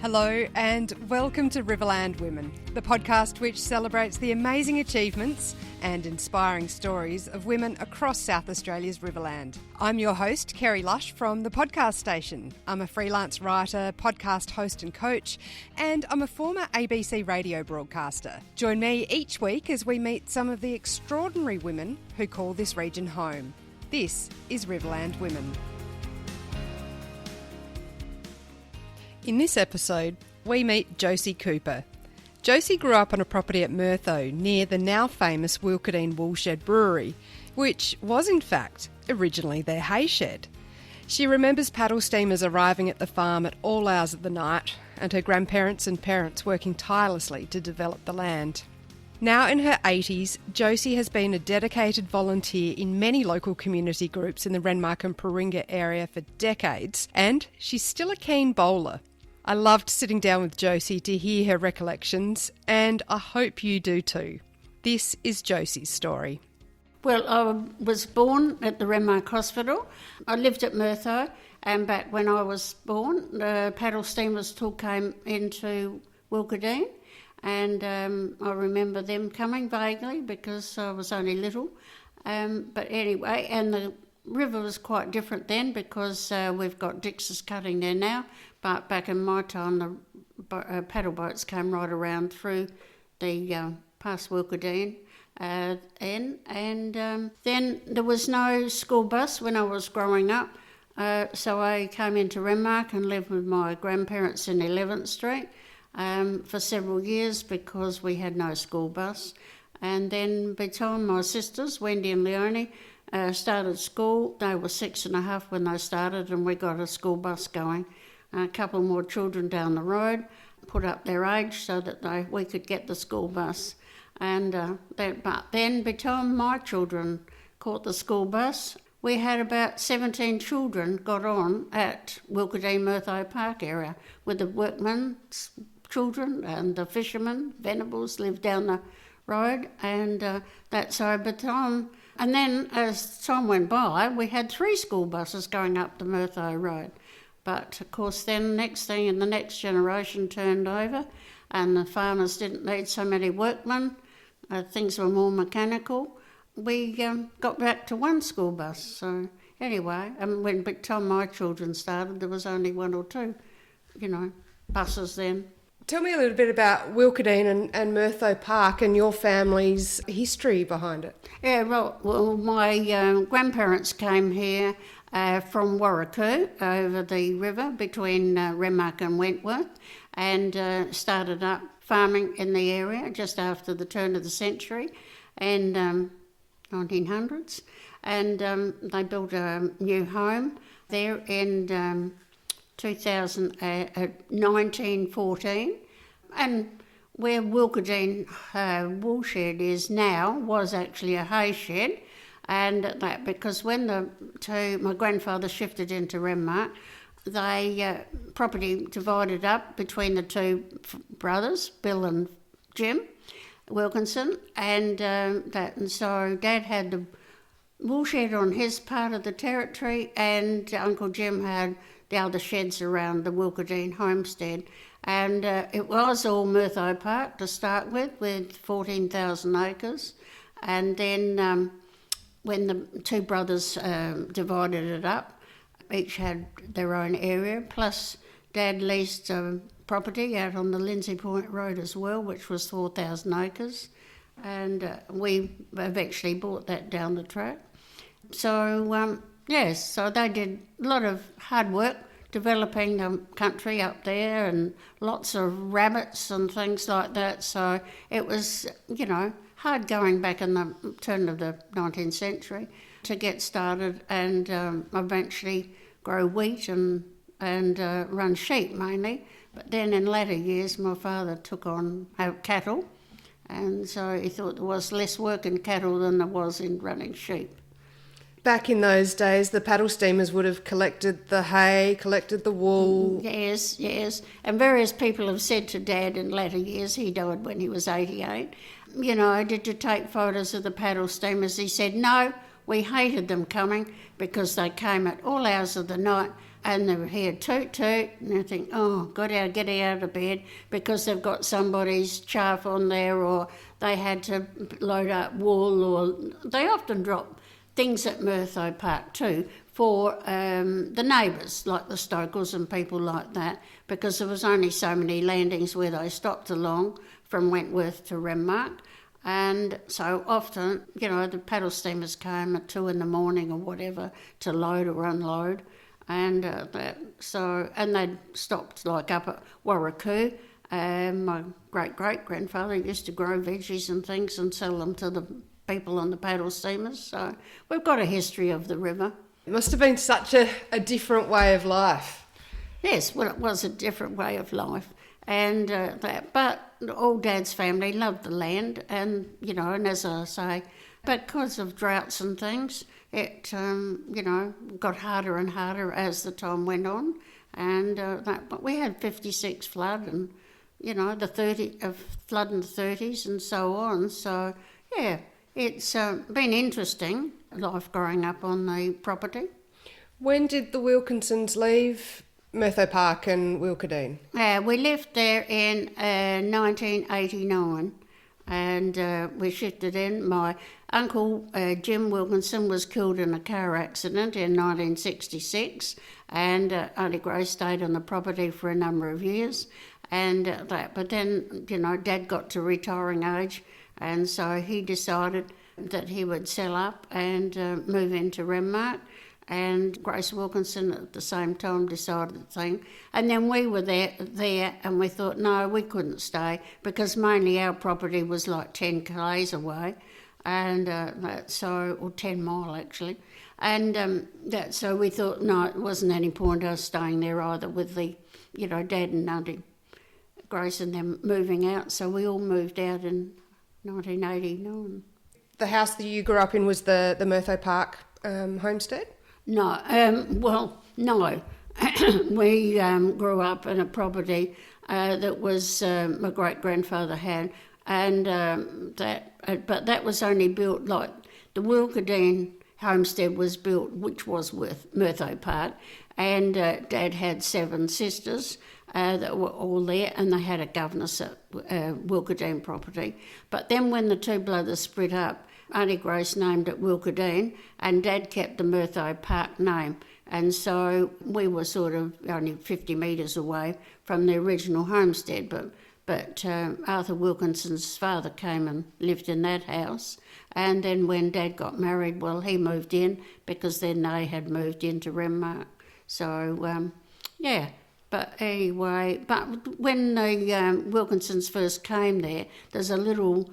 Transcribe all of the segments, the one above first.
Hello and welcome to Riverland Women, the podcast which celebrates the amazing achievements and inspiring stories of women across South Australia's Riverland. I'm your host, Kerry Lush from the podcast station. I'm a freelance writer, podcast host and coach, and I'm a former ABC radio broadcaster. Join me each week as we meet some of the extraordinary women who call this region home. This is Riverland Women. In this episode, we meet Jocie Cooper. Jocie grew up on a property at Murtho near the now famous Wilkadene Woolshed Brewery, which was in fact originally their hay shed. She remembers paddle steamers arriving at the farm at all hours of the night and her grandparents and parents working tirelessly to develop the land. Now in her 80s, Jocie has been a dedicated volunteer in many local community groups in the Renmark and Paringa area for decades, and she's still a keen bowler. I loved sitting down with Jocie to hear her recollections, and I hope you do too. This is Jocie's story. Well, I was born at the Renmark Hospital. I lived at Murtho, and back when I was born, the paddle steamers still came into Wilkadene, and I remember them coming vaguely because I was only little. But anyway, and the river was quite different then because we've got Dix's cutting there now, but back in my time the paddle boats came right around through the past Wilkadene and then there was no school bus when I was growing up, so I came into Renmark and lived with my grandparents in 11th Street for several years because we had no school bus. And then by the time my sisters, Wendy and Leonie, started school, they were 6.5 when they started, and we got a school bus going. A couple more children down the road put up their age so that we could get the school bus. And but then by the time my children caught the school bus, we had about 17 children got on at Wilkadene Murtho Park area with the workmen's children and the fishermen. Venables lived down the road, and that's so by the time. And then as time went by, we had 3 school buses going up the Murtho Road. But of course then next thing in the next generation turned over and the farmers didn't need so many workmen, things were more mechanical. We got back to 1 school bus. So anyway, when by the time my children started, there was only 1 or 2, buses then. Tell me a little bit about Wilkadene and Murtho Park and your family's history behind it. Yeah, well my grandparents came here from Warracoo over the river between Renmark and Wentworth and started up farming in the area just after the turn of the century and 1900s. And they built a new home there in 1914, and where Wilkadene Woolshed is now was actually a hay shed, and that because when my grandfather shifted into Renmark, they property divided up between the 2 brothers, Bill and Jim Wilkinson, and so Dad had the woolshed on his part of the territory, and Uncle Jim had the other sheds around the Wilkadene homestead. And it was all Murtho Park to start with 14,000 acres. And then when the 2 brothers divided it up, each had their own area, plus Dad leased property out on the Lindsay Point Road as well, which was 4,000 acres. And we eventually bought that down the track. So, yes, so they did a lot of hard work developing the country up there and lots of rabbits and things like that. So it was, hard going back in the turn of the 19th century to get started and eventually grow wheat and run sheep mainly. But then in latter years, my father took on cattle, and so he thought there was less work in cattle than there was in running sheep. Back in those days, the paddle steamers would have collected the hay, collected the wool. Yes. And various people have said to Dad in latter years, he died when he was 88, did you take photos of the paddle steamers? He said, no, we hated them coming because they came at all hours of the night and they would hear toot toot, and they think, oh, get out of bed, because they've got somebody's chaff on there, or they had to load up wool, or they often drop things at Murtho Park too for the neighbours, like the Stokels and people like that, because there was only so many landings where they stopped along from Wentworth to Renmark. And so often, the paddle steamers came at 2 a.m. or whatever to load or unload, and and they'd stopped like up at Warracoo. My great-great-grandfather used to grow veggies and things and sell them to the people on the paddle steamers. So we've got a history of the river. It must have been such a different way of life. Yes, well, it was a different way of life. And but all Dad's family loved the land, and and as I say, because of droughts and things, it got harder and harder as the time went on, and but we had 56 flood, and the flood in the 30s and so on. So yeah, it's been interesting life growing up on the property. When did the Wilkinsons leave Murtho Park and Wilkadene? We left there in 1989, and we shifted in. My uncle Jim Wilkinson was killed in a car accident in 1966, and Auntie Grace stayed on the property for a number of years. And but then Dad got to retiring age, and so he decided that he would sell up and move into Renmark. And Grace Wilkinson at the same time decided the thing. And then we were there and we thought, no, we couldn't stay, because mainly our property was like 10 k's away, and or 10 mile actually. And so we thought, no, it wasn't any point us staying there either, with the, Dad and Auntie Grace and them moving out. So we all moved out in 1989. The house that you grew up in was the Murtho Park homestead? No, no. We grew up in a property that was my great-grandfather had, and but that was only built, like the Wilkadene homestead was built, which was with Murtho Park, and Dad had 7 sisters that were all there, and they had a governess at Wilkadene property. But then when the two brothers split up, Auntie Grace named it Wilkadene, and Dad kept the Murtho Park name. And so we were sort of only 50 metres away from the original homestead, but Arthur Wilkinson's father came and lived in that house. And then when Dad got married, well, he moved in, because then they had moved into Renmark. So, yeah. But anyway, but when the Wilkinsons first came there, there's a little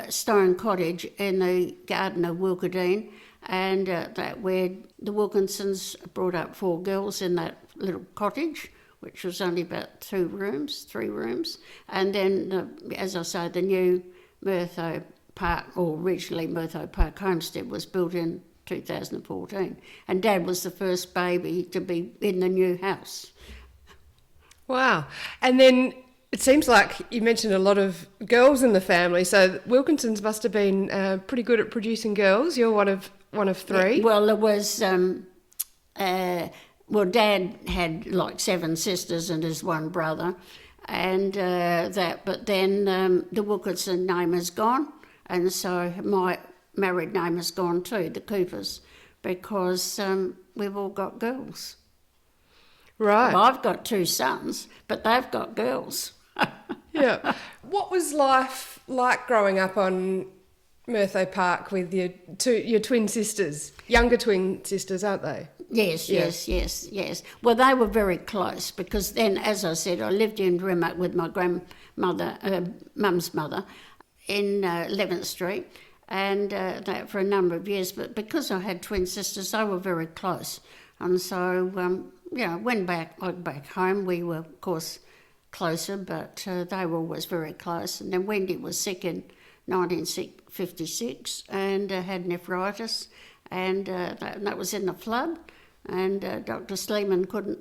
stone cottage in the garden of Wilkadene, and that where the Wilkinsons brought up 4 girls in that little cottage, which was only about 3 rooms. And then, as I say, the new Murtho Park, or originally Murtho Park homestead, was built in 2014. And Dad was the first baby to be in the new house. Wow. And then it seems like you mentioned a lot of girls in the family, so Wilkinsons must have been pretty good at producing girls. You're one of 3. Yeah, well, there was Dad had like 7 sisters and his 1 brother, and but then the Wilkinson name is gone, and so my married name is gone too, the Coopers, because we've all got girls. Right. Well, I've got 2 sons, but they've got girls. Yeah. What was life like growing up on Murtho Park with your twin sisters? Younger twin sisters, aren't they? Yes. Well, they were very close, because then, as I said, I lived in Renmark with my grandmother, mum's mother, in 11th Street, and that for a number of years. But because I had twin sisters, they were very close. And so, when I back home, we were, of course, closer, but they were always very close. And then Wendy was sick in 1956 and had nephritis, and that was in the flood. And Dr. Sleeman couldn't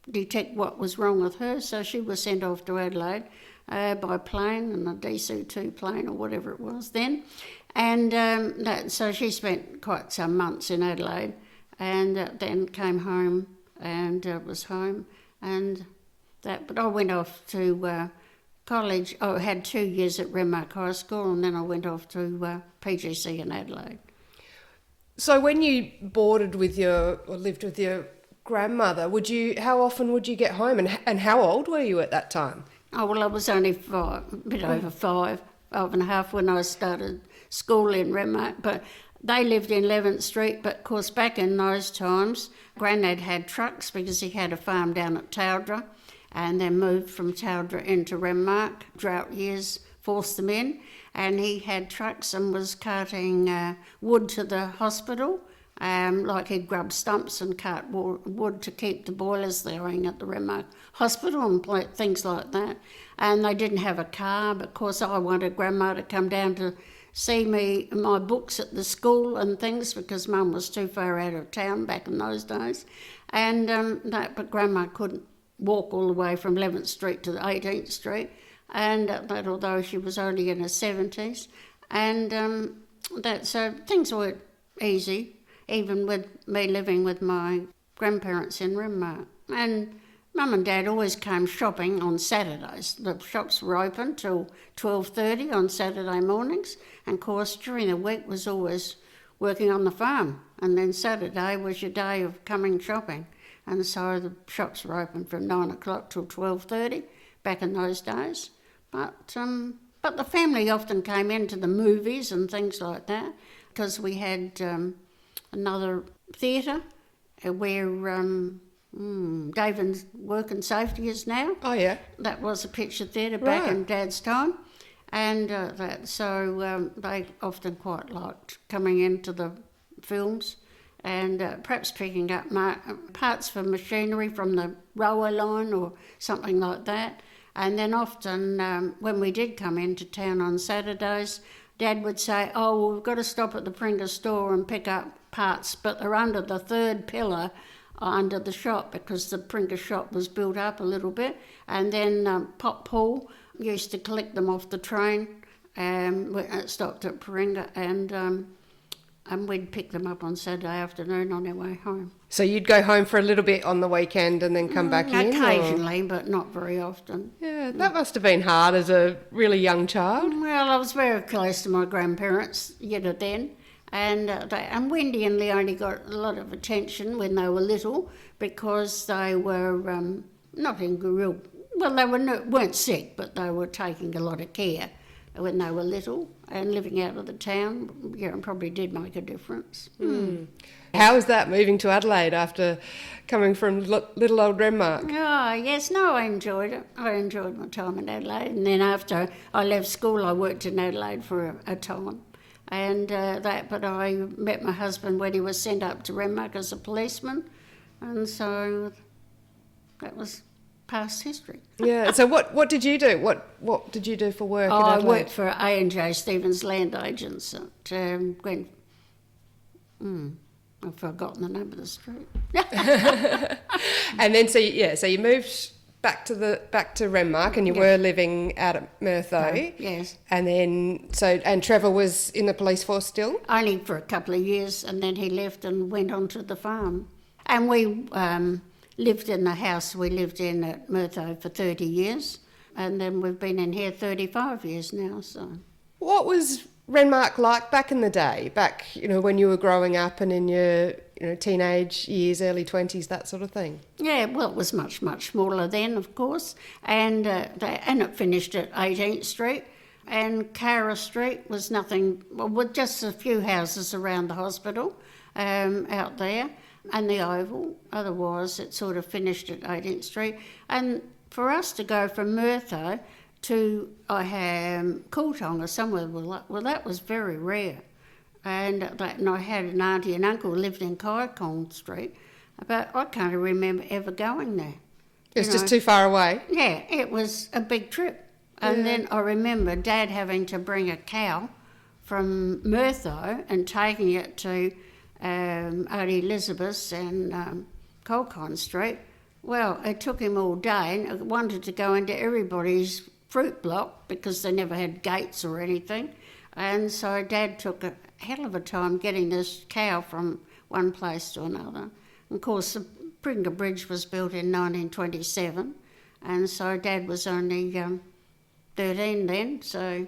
detect what was wrong with her, so she was sent off to Adelaide by plane, and a DC-2 plane or whatever it was then. And so she spent quite some months in Adelaide, and then came home and was home. And that, but I went off to college. I had 2 years at Renmark High School, and then I went off to PGC in Adelaide. So when you lived with your grandmother, how often would you get home, and how old were you at that time? Oh, well, I was only a bit over 5.5 when I started school in Renmark, but they lived in 11th Street. But of course, back in those times, Grandad had trucks because he had a farm down at Towdra, and then moved from Towdra into Renmark. Drought years forced them in, and he had trucks and was carting wood to the hospital. Like he'd grub stumps and cart wood to keep the boilers going at the Renmark Hospital and things like that. And they didn't have a car, but of course I wanted Grandma to come down to see me my books at the school and things because Mum was too far out of town back in those days. And but Grandma couldn't walk all the way from 11th Street to 18th Street, and that although she was only in her 70s. And so things were easy, even with me living with my grandparents in Renmark. And Mum and Dad always came shopping on Saturdays. The shops were open till 12:30 on Saturday mornings, and of course during the week was always working on the farm, and then Saturday was your day of coming shopping. And so the shops were open from 9 o'clock till 12:30 back in those days. But the family often came into the movies and things like that because we had another theatre where David's Work and Safety is now. Oh, yeah. That was a picture theatre back in Dad's time. And they often quite liked coming into the films and perhaps picking up parts for machinery from the railway line or something like that. And then often when we did come into town on Saturdays, Dad would say, oh, well, we've got to stop at the Paringa store and pick up parts, but they're under the third pillar under the shop because the Paringa shop was built up a little bit. And then Pop Paul used to collect them off the train when it stopped at Paringa, and we'd pick them up on Saturday afternoon on our way home. So you'd go home for a little bit on the weekend and then come back in? Occasionally, but not very often. Yeah, that must have been hard as a really young child. Well, I was very close to my grandparents then, and Wendy and Leonie got a lot of attention when they were little because they were not in real... Well, they weren't sick, but they were taking a lot of care when they were little, and living out of the town, probably did make a difference. Mm. How was that, moving to Adelaide after coming from little old Renmark? Oh, yes, no, I enjoyed it. I enjoyed my time in Adelaide, and then after I left school, I worked in Adelaide for a time. But I met my husband when he was sent up to Renmark as a policeman, and so that was past history. Yeah. So what did you do? What did you do for work in Adelaide? I worked for A&J Stevens Land Agents at I've forgotten the name of the street. And then so you moved back to Renmark, and you were living out at Murtho. Yes. And then and Trevor was in the police force still? Only for a couple of years, and then he left and went on to the farm. And we lived in the house we lived in at Murtho for 30 years, and then we've been in here 35 years now. So, what was Renmark like back in the day? Back, when you were growing up and in your, teenage years, early 20s, that sort of thing. Yeah, well, it was much, much smaller then, of course, and it finished at 18th Street, and Cara Street was nothing, with just a few houses around the hospital out there. And the Oval, otherwise it sort of finished at 18th Street. And for us to go from Murtho to Cooltong or somewhere, well, that was very rare. And I had an auntie and uncle who lived in Kyakong Street, but I can't remember ever going there. It's just too far away? Yeah, it was a big trip. And then I remember Dad having to bring a cow from Murtho and taking it to Auntie Elizabeth's and Colcon Street. Well, it took him all day, and I wanted to go into everybody's fruit block because they never had gates or anything. And so Dad took a hell of a time getting this cow from one place to another. And of course, the Paringa Bridge was built in 1927, and so Dad was only 13 then, so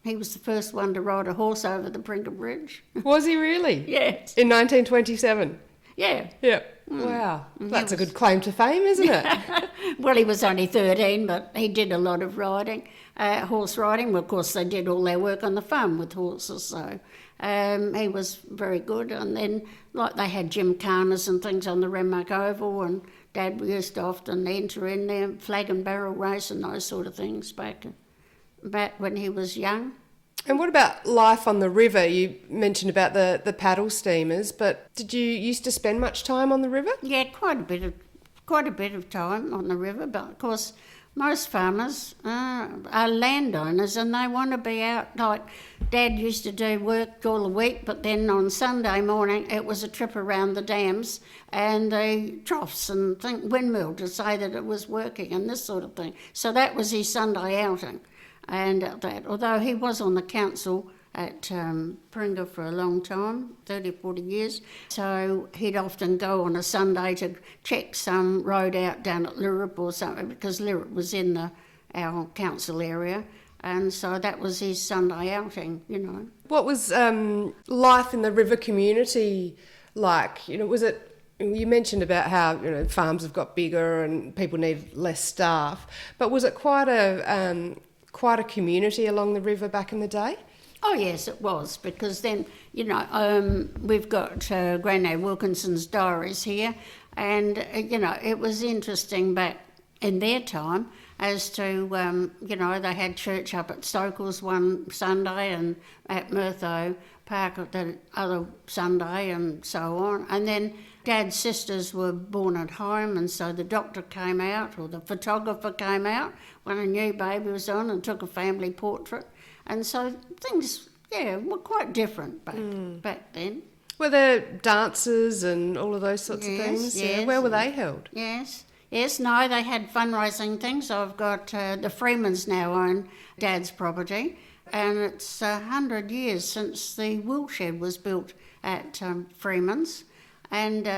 he was the first one to ride a horse over the Paringa Bridge. Was he really? Yes. In 1927? Yeah. Yeah. Wow. That's a good claim to fame, isn't it? Well, he was only 13, but he did a lot of riding, horse riding. Well, of course, they did all their work on the farm with horses, so he was very good. And then, like, they had gymkhanas and things on the Renmark Oval, and Dad used to often enter in there, flag and barrel race and those sort of things back when he was young. And what about life on the river? You mentioned about the paddle steamers, but did you used to spend much time on the river? Yeah, quite a bit of time on the river, but of course most farmers are landowners and they want to be out. Like Dad used to do work all the week, but then on Sunday morning it was a trip around the dams and the troughs and windmill to say that it was working and this sort of thing. So that was his Sunday outing. And that, although he was on the council at Paringa for a long time, 30, 40 years, so he'd often go on a Sunday to check some road out down at Lirrup or something, because Lirrup was in our council area, and so that was his Sunday outing, you know. What was life in the river community like? You know, was it... You mentioned about how, you know, farms have got bigger and people need less staff, but was it quite a community along the river back in the day? Oh yes, it was, because then, you know, we've got Granddad Wilkinson's diaries here, and, you know, it was interesting back in their time as to, you know, they had church up at Stokels one Sunday and at Murtho Park the other Sunday and so on, and then Dad's sisters were born at home, and so the doctor came out, or the photographer came out when a new baby was on and took a family portrait. And so things, yeah, were quite different back then. Were there dances and all of those sorts of things? Yes. Yeah. Where were they held? Yes, no, they had fundraising things. I've got the Freemans now own Dad's property, and it's 100 years since the woolshed was built at Freeman's. And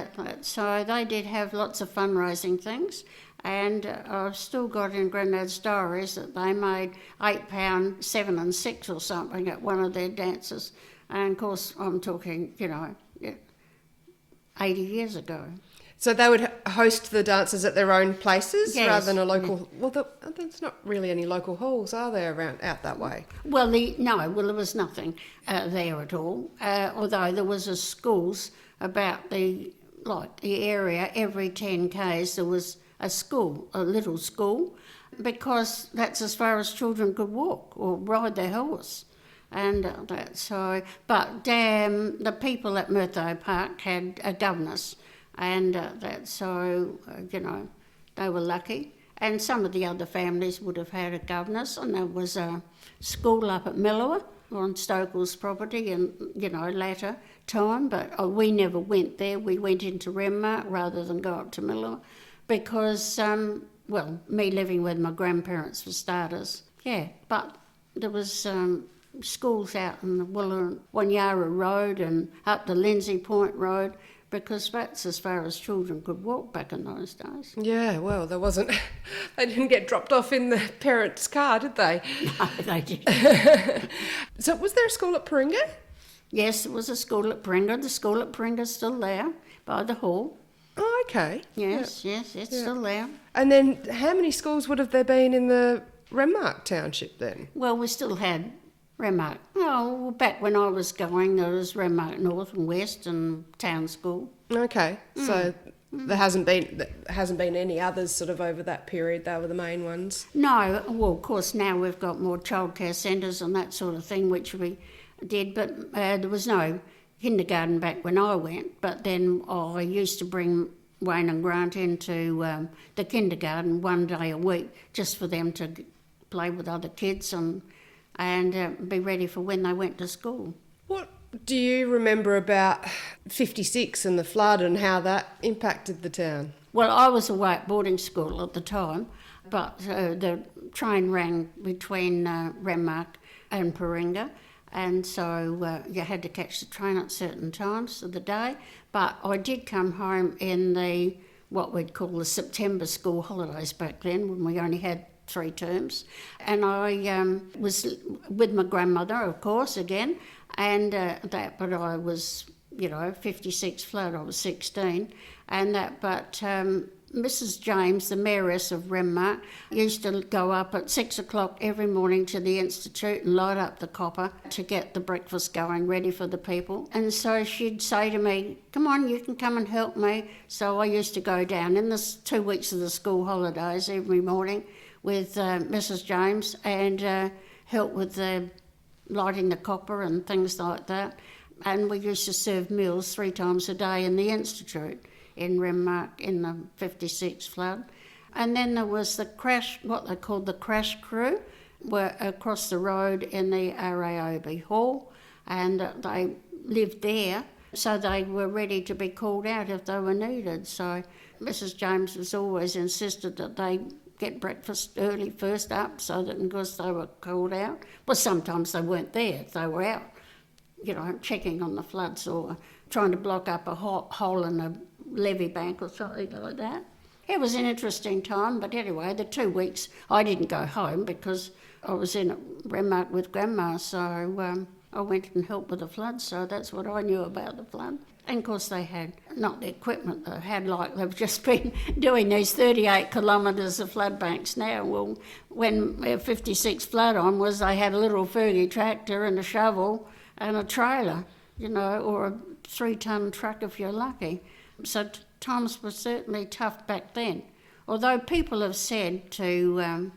so they did have lots of fundraising things, and I've still got in Granddad's diaries that they made £8, 7 and 6 or something at one of their dances. And of course, I'm talking, you know, 80 years ago. So they would host the dances at their own places, yes, rather than a local... Well, there's not really any local halls, are there, out that way? Well, there was nothing there at all, although there was a schools about the area. Every 10 k's there was a school, a little school, because that's as far as children could walk or ride their horse. And but the people at Murtho Park had a governess, and you know, they were lucky. And some of the other families would have had a governess, and there was a school up at Millawa on Stokel's property, and, you know, later time, but we never went there. We went into Renmark rather than go up to Millawa, because, me living with my grandparents for starters. Yeah, but there was schools out in the Wanyara Road and up the Lindsay Point Road, because that's as far as children could walk back in those days. Yeah, well, there wasn't... They didn't get dropped off in the parents' car, did they? No, they didn't. So was there a school at Paringa? Yes, there was a school at Paringa. The school at Paringa's still there, by the hall. Oh, okay. Yes, it's still there. And then how many schools would have there been in the Renmark township then? Well, we still had Renmark. Oh, back when I was going, there was Renmark North and West and Town School. Okay, so there hasn't been any others sort of over that period. They were the main ones. No, well, of course now we've got more childcare centres and that sort of thing, which we did, but there was no kindergarten back when I went. But then I used to bring Wayne and Grant into the kindergarten one day a week, just for them to play with other kids and be ready for when they went to school. What do you remember about 56 and the flood and how that impacted the town? Well, I was away at boarding school at the time, but the train ran between Renmark and Paringa, and so you had to catch the train at certain times of the day. But I did come home in the what we'd call the September school holidays back then, when we only had 3 terms. And I was with my grandmother, of course, again, and but I was, 56 flood, I was 16, and that, but Mrs. James, the mayoress of Renmark, used to go up at 6 o'clock every morning to the Institute and light up the copper to get the breakfast going, ready for the people. And so she'd say to me, come on, you can come and help me. So I used to go down in the 2 weeks of the school holidays every morning with Mrs. James and help with the lighting the copper and things like that. And we used to serve meals 3 times a day in the Institute in Renmark in the 56 flood. And then there was the crash, what they called the crash crew, were across the road in the RAOB hall, and they lived there, so they were ready to be called out if they were needed. So Mrs. James was always insisted that they get breakfast early first up, so that in case they were called out. Well, sometimes they weren't there, they were out, checking on the floods or trying to block up a hole in a levee bank or something like that. It was an interesting time, but anyway, the 2 weeks I didn't go home because I was in Renmark with Grandma, so I went and helped with the flood, so that's what I knew about the flood. And of course they had, not the equipment they had, like they've just been doing these 38 kilometres of flood banks now. Well, when 56 flood on was, they had a little Fergie tractor and a shovel and a trailer, or a 3-ton truck if you're lucky. So times were certainly tough back then. Although people have said to,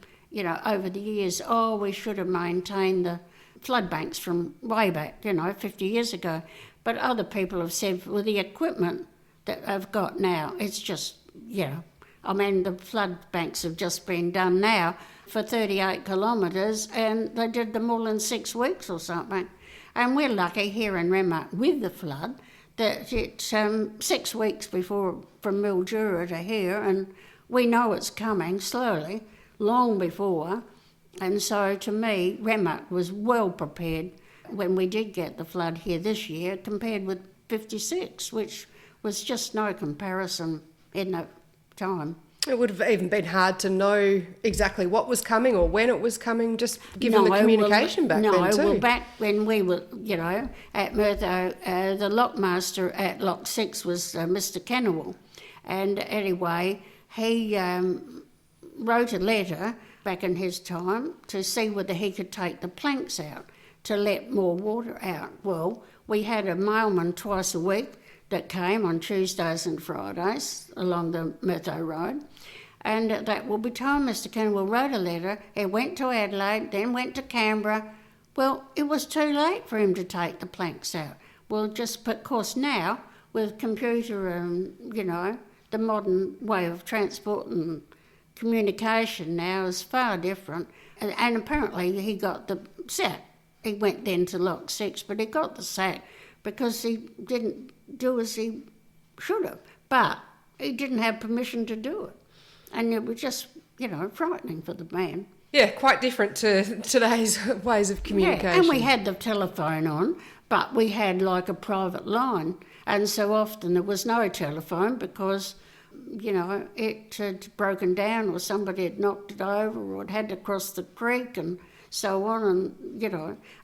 over the years, we should have maintained the flood banks from way back, 50 years ago. But other people have said with the equipment that they've got now, it's just, the flood banks have just been done now for 38 kilometres and they did them all in 6 weeks or something. And we're lucky here in Renmark with the flood that it's 6 weeks before from Mildura to here, and we know it's coming slowly, long before. And so to me, Renmark was well prepared when we did get the flood here this year compared with 56, which was just no comparison in that time. It would have even been hard to know exactly what was coming or when it was coming, just given the communication back then too. Well, back when we were, at Murtho, the lockmaster at Lock 6 was Mr. Kennewell. And anyway, he wrote a letter back in his time to see whether he could take the planks out to let more water out. Well, we had a mailman twice a week that came on Tuesdays and Fridays along the Murtho Road. And that will be time Mr. Kennewell wrote a letter. He went to Adelaide, then went to Canberra. Well, it was too late for him to take the planks out. Well, just because now, with computer and, the modern way of transport and communication now is far different. And apparently he got the sack. He went then to Lock 6, but he got the sack because he didn't do as he should have. But he didn't have permission to do it. And it was just, frightening for the man. Yeah, quite different to today's ways of communication. Yeah, and we had the telephone on, but we had like a private line. And so often there was no telephone because, it had broken down or somebody had knocked it over or it had to cross the creek and so on. And,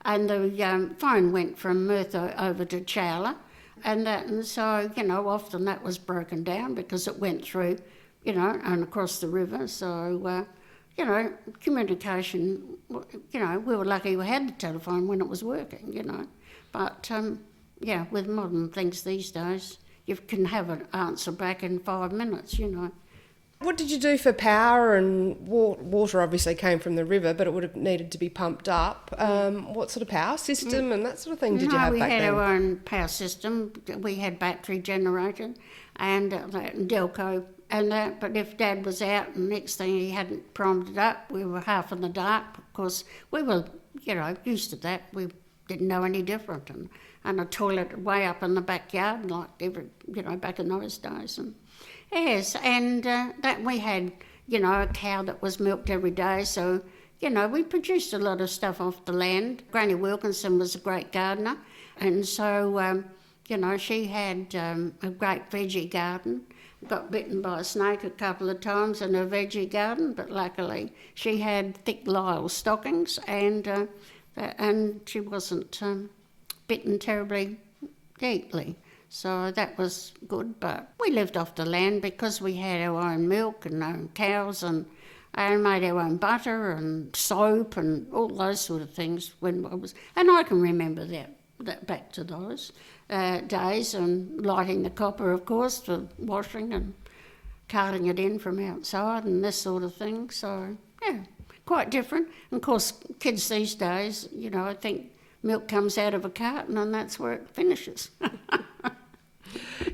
and the phone went from Murtho over to Chowla. And so, often that was broken down because it went through, and across the river. So, communication, we were lucky we had the telephone when it was working, But, with modern things these days, you can have an answer back in 5 minutes, What did you do for power? And water obviously came from the river, but it would have needed to be pumped up. What sort of power system and that sort of thing did you have back then? We had our own power system. We had battery generated and Delco and that. But if Dad was out and next thing he hadn't primed it up, we were half in the dark because we were, used to that. We didn't know any different. And a toilet way up in the backyard, like back in those days. And yes, and that we had, a cow that was milked every day, so, we produced a lot of stuff off the land. Granny Wilkinson was a great gardener, and so, she had a great veggie garden, got bitten by a snake a couple of times in her veggie garden, but luckily she had thick lisle stockings and she wasn't bitten terribly deeply. So that was good, but we lived off the land because we had our own milk and our own cows and made our own butter and soap and all those sort of things and I can remember that back to those days, and lighting the copper, of course, for washing and carting it in from outside and this sort of thing. So, yeah, quite different. And of course, kids these days, I think milk comes out of a carton and that's where it finishes.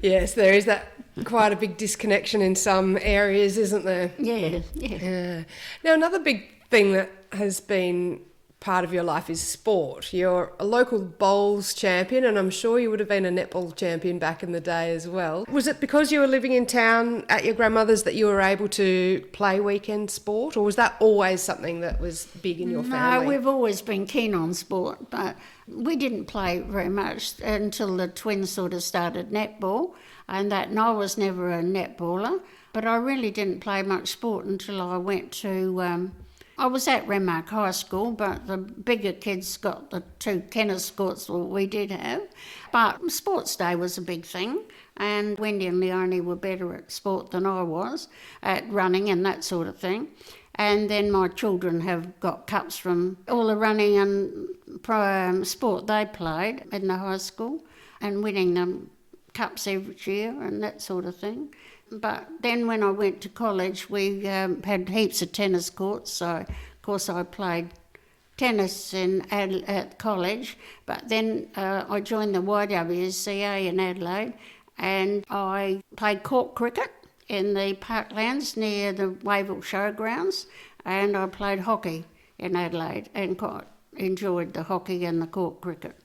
Yes, there is that quite a big disconnection in some areas, isn't there? Yeah. Now, another big thing that has been part of your life is sport. You're a local bowls champion, and I'm sure you would have been a netball champion back in the day as well. Was it because you were living in town at your grandmother's that you were able to play weekend sport, or was that always something that was big in your family? No, we've always been keen on sport, but we didn't play very much until the twins sort of started netball, and I was never a netballer, but I really didn't play much sport until I went to... I was at Renmark High School, but the bigger kids got the 2 tennis courts that we did have. But sports day was a big thing, and Wendy and Leonie were better at sport than I was, at running and that sort of thing. And then my children have got cups from all the running and sport they played in the high school, and winning them cups every year and that sort of thing. But then when I went to college, we had heaps of tennis courts, so of course I played tennis at college, but then I joined the YWCA in Adelaide and I played court cricket in the parklands near the Wavell Showgrounds, and I played hockey in Adelaide and quite enjoyed the hockey and the court cricket.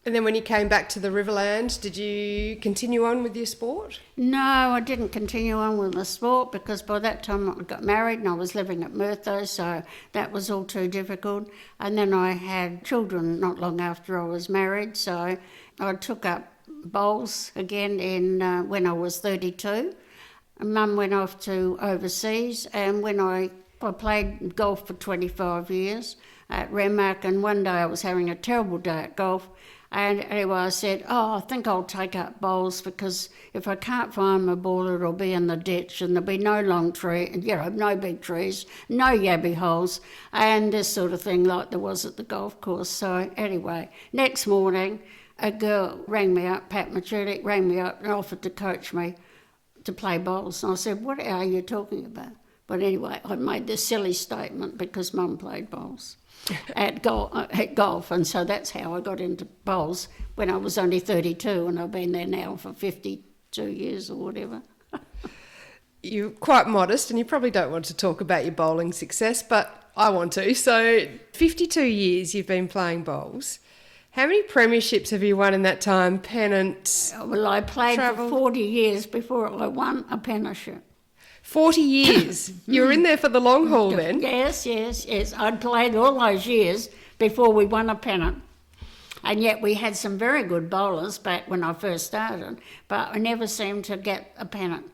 And then when you came back to the Riverland, did you continue on with your sport? No, I didn't continue on with the sport because by that time I got married and I was living at Murtho, so that was all too difficult. And then I had children not long after I was married, so I took up bowls again when I was 32. Mum went off to overseas, and when I played golf for 25 years at Renmark, and one day I was having a terrible day at golf. And anyway, I said, I think I'll take up bowls because if I can't find my ball, it'll be in the ditch and there'll be no long tree, no big trees, no yabby holes, and this sort of thing like there was at the golf course. So anyway, next morning, a girl rang me up, Pat Machulik rang me up and offered to coach me to play bowls. And I said, what are you talking about? But anyway, I made this silly statement because Mum played bowls. At golf, and so that's how I got into bowls when I was only 32, and I've been there now for 52 years or whatever. You're quite modest, and you probably don't want to talk about your bowling success, but I want to. So 52 years you've been playing bowls. How many premierships have you won in that time? Pennants? Well, I played for 40 years before I won a pennantship. 40 years? You were in there for the long haul then? Yes. I'd played all those years before we won a pennant. And yet we had some very good bowlers back when I first started, but I never seemed to get a pennant.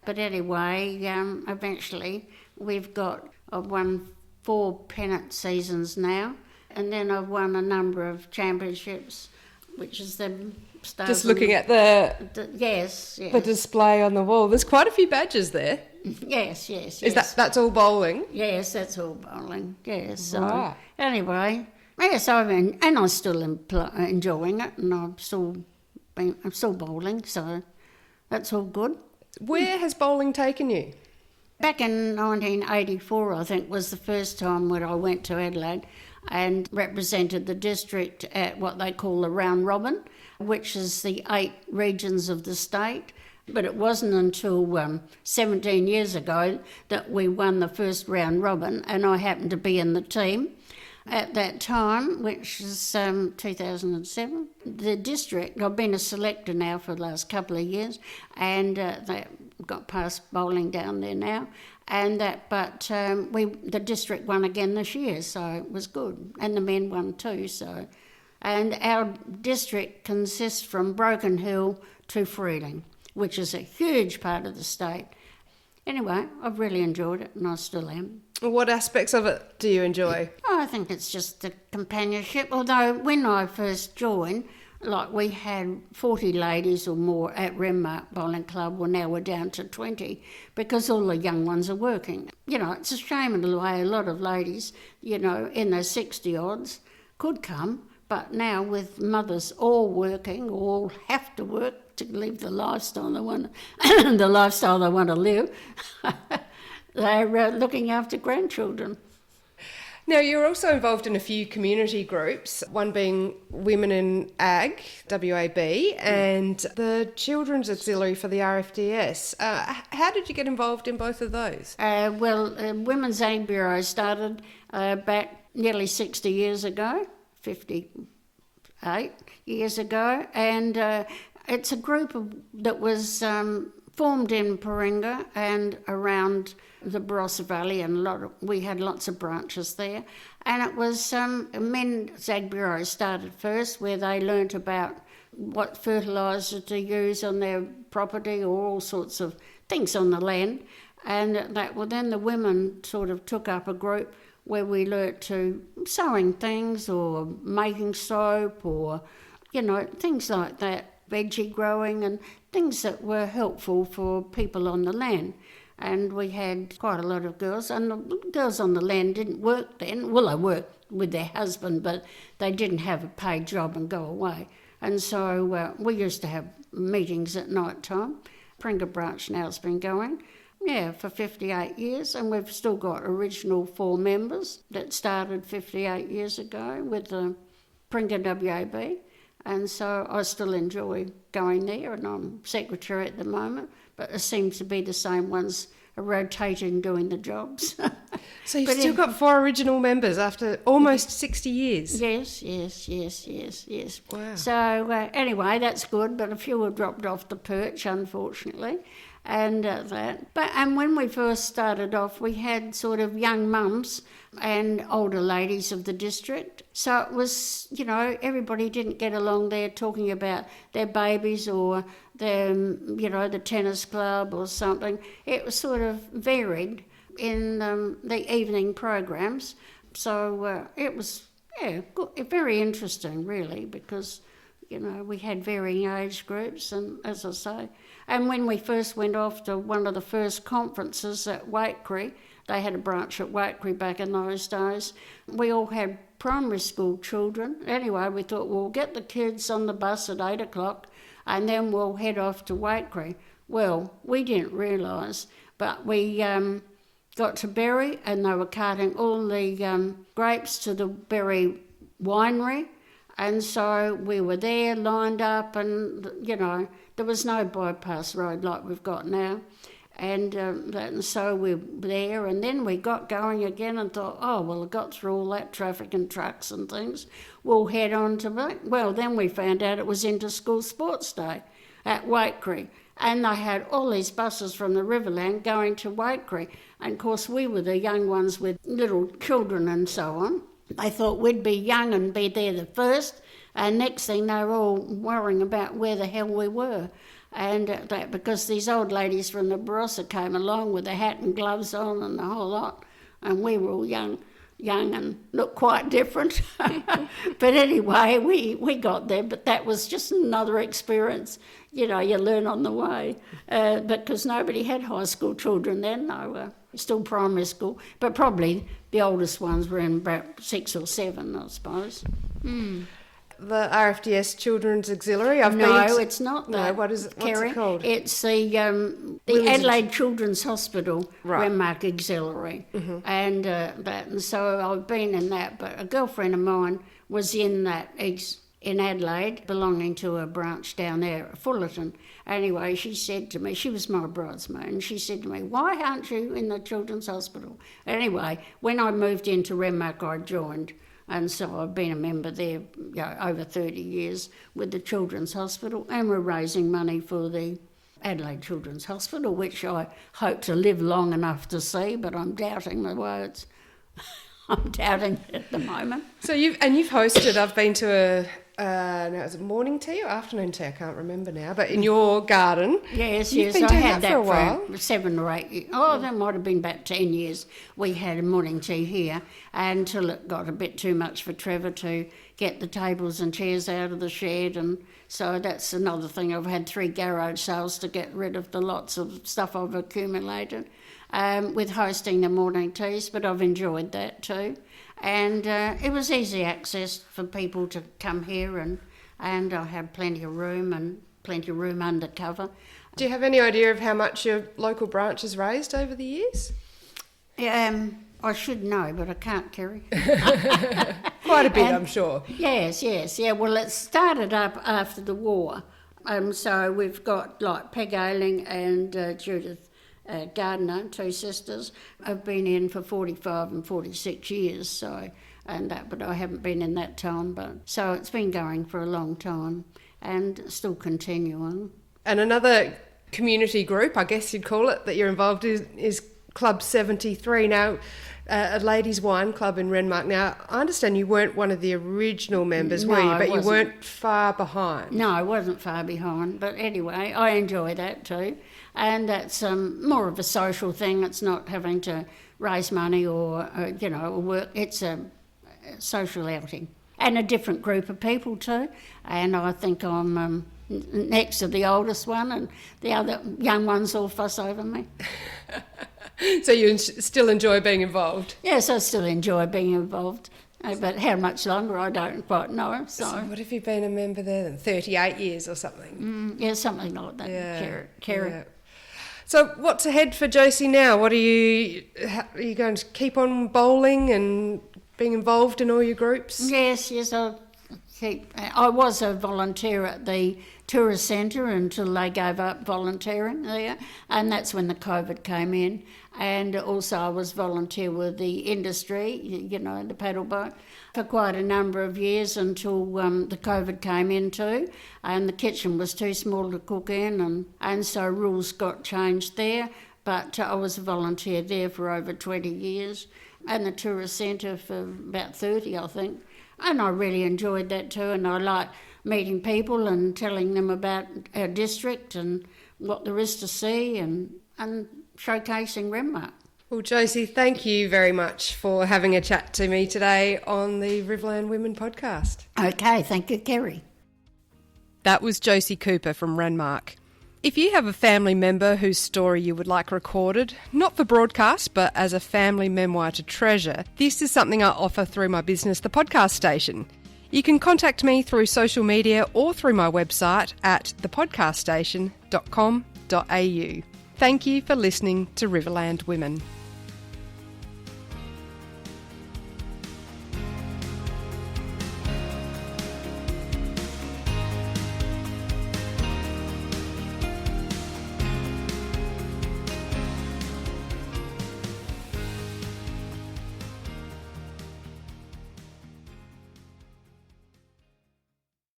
But anyway, eventually I've won 4 pennant seasons now, and then I've won a number of championships, which is the... Just looking at the display on the wall, there's quite a few badges there. Yes. Is that's all bowling? Yes, that's all bowling. Yes. So right. Anyway, yes, I'm still enjoying it, and I'm still bowling, so that's all good. Where has bowling taken you? Back in 1984, I think, was the first time when I went to Adelaide and represented the district at what they call the round robin, which is the 8 regions of the state. But it wasn't until 17 years ago that we won the first round robin, and I happened to be in the team at that time, which is 2007. The district, I've been a selector now for the last couple of years, and they got past bowling down there now, the district won again this year, so it was good, and the men won too. So, and our district consists from Broken Hill to Freeling. which is a huge part of the state. Anyway, I've really enjoyed it, and I still am. What aspects of it do you enjoy? Oh, I think it's just the companionship. Although when I first joined, like we had 40 ladies or more at Renmark Bowling Club. Well, now we're down to 20 because all the young ones are working. You know, it's a shame in the way a lot of ladies, you know, in their 60-odds could come, but now with mothers all working, all have to work to live the lifestyle they want, the lifestyle they want to live, they're looking after grandchildren. Now, you're also involved in a few community groups, one being Women in Ag, WAB, and the Children's Auxiliary for the RFDS. How did you get involved in both of those? Women's Ag Bureau started back nearly 60 years ago, 58 years ago, and it's a group that was formed in Paringa and around the Barossa Valley, and we had lots of branches there. And it was Men's Ag Bureau started first, where they learnt about what fertiliser to use on their property or all sorts of things on the land. And then the women sort of took up a group where we learnt to sewing things or making soap or, you know, things like that, veggie growing and things that were helpful for people on the land. And we had quite a lot of girls, and the girls on the land didn't work then. Well, they worked with their husband, but they didn't have a paid job and go away. And so we used to have meetings at night time. Paringa Branch now has been going, for 58 years, and we've still got original 4 members that started 58 years ago with the Paringa WAB. And so I still enjoy going there, and I'm secretary at the moment, but it seems to be the same ones are rotating doing the jobs. So you've still got 4 original members after almost 60 years? Yes. Wow. So anyway, that's good, but a few have dropped off the perch, unfortunately. And and when we first started off, we had sort of young mums and older ladies of the district. So it was, you know, everybody didn't get along there talking about their babies or their, you know, the tennis club or something. It was sort of varied in the evening programs. So it was, very interesting, really, because, you know, we had varying age groups, and as I say, and when we first went off to one of the first conferences at Wakeri, they had a branch at Wakeri back in those days, we all had primary school children. Anyway, we thought, we'll get the kids on the bus at 8 o'clock and then we'll head off to Wakeri. Well, we didn't realise, but we got to Berry and they were carting all the grapes to the Berry winery. And so we were there lined up, and, you know, there was no bypass road like we've got now. And so we were there, and then we got going again and thought, I got through all that traffic and trucks and things. We'll head on to then we found out it was inter-school sports day at Wakeri. And they had all these buses from the Riverland going to Wakeri. And, of course, we were the young ones with little children and so on. They thought we'd be young and be there the first, and next thing they were all worrying about where the hell we were. And that because these old ladies from the Barossa came along with a hat and gloves on and the whole lot, and we were all young and looked quite different. But anyway, we got there, but that was just another experience. You know, you learn on the way, because nobody had high school children then. They were still primary school, but probably the oldest ones were in about 6 or 7, I suppose. The RFDS Children's Auxiliary? It's not that. No, what's it called? It's the Adelaide Children's Hospital, right. Renmark Auxiliary. Mm-hmm. And so I've been in that, but a girlfriend of mine was in that in Adelaide, belonging to a branch down there at Fullerton. Anyway, she said to me, she was my bridesmaid, and she said to me, why aren't you in the Children's Hospital? Anyway, when I moved into Renmark, I joined. And so I've been a member there over 30 years with the Children's Hospital, and we're raising money for the Adelaide Children's Hospital, which I hope to live long enough to see, but I'm doubting my words. I'm doubting it at the moment. So you've hosted. I've been to now is it morning tea or afternoon tea? I can't remember now. But in your garden, Yes, you've yes, been I doing had that for a while. for 7 or 8 years. Oh, that might have been about 10 years. We had a morning tea here until it got a bit too much for Trevor to get the tables and chairs out of the shed, and so that's another thing. I've had 3 garage sales to get rid of the lots of stuff I've accumulated with hosting the morning teas, but I've enjoyed that too. And it was easy access for people to come here, and I had plenty of room under cover. Do you have any idea of how much your local branch has raised over the years? I should know, but I can't, Kerry. Quite a bit, I'm sure. Yes. Yeah, well, it started up after the war. So we've got like Peg Ailing and Judith Gardner, 2 sisters. I've been in for 45 and 46 years, but I haven't been in that time. So it's been going for a long time and still continuing. And another community group, I guess you'd call it, that you're involved in is Club 73. Now, a ladies' wine club in Renmark. Now, I understand you weren't one of the original members, were you? But you weren't far behind. No, I wasn't far behind. But anyway, I enjoy that too. And that's more of a social thing. It's not having to raise money or work. It's a social outing. And a different group of people too. And I think I'm next to the oldest one, and the other young ones all fuss over me. So you still enjoy being involved? Yes, I still enjoy being involved. But how much longer, I don't quite know. So what have you been a member there then? 38 years or something? Yeah, something like that. Yeah. Yeah. So what's ahead for Jocie now? Are you going to keep on bowling and being involved in all your groups? Yes, I'll keep. I was a volunteer at the tourist centre until they gave up volunteering there, and that's when the COVID came in. And also I was volunteer with the industry, the paddle boat, for quite a number of years until the COVID came in too, and the kitchen was too small to cook in, and so rules got changed there. But I was a volunteer there for over 20 years, and the tourist centre for about 30, I think. And I really enjoyed that too, and I like meeting people and telling them about our district and what there is to see, and showcasing Renmark. Well, Jocie, thank you very much for having a chat to me today on the Riverland Women podcast. Okay, thank you, Kerry. That was Jocie Cooper from Renmark. If you have a family member whose story you would like recorded, not for broadcast, but as a family memoir to treasure, this is something I offer through my business, the podcast station. You can contact me through social media or through my website at thepodcaststation.com.au. Thank you for listening to Riverland Women.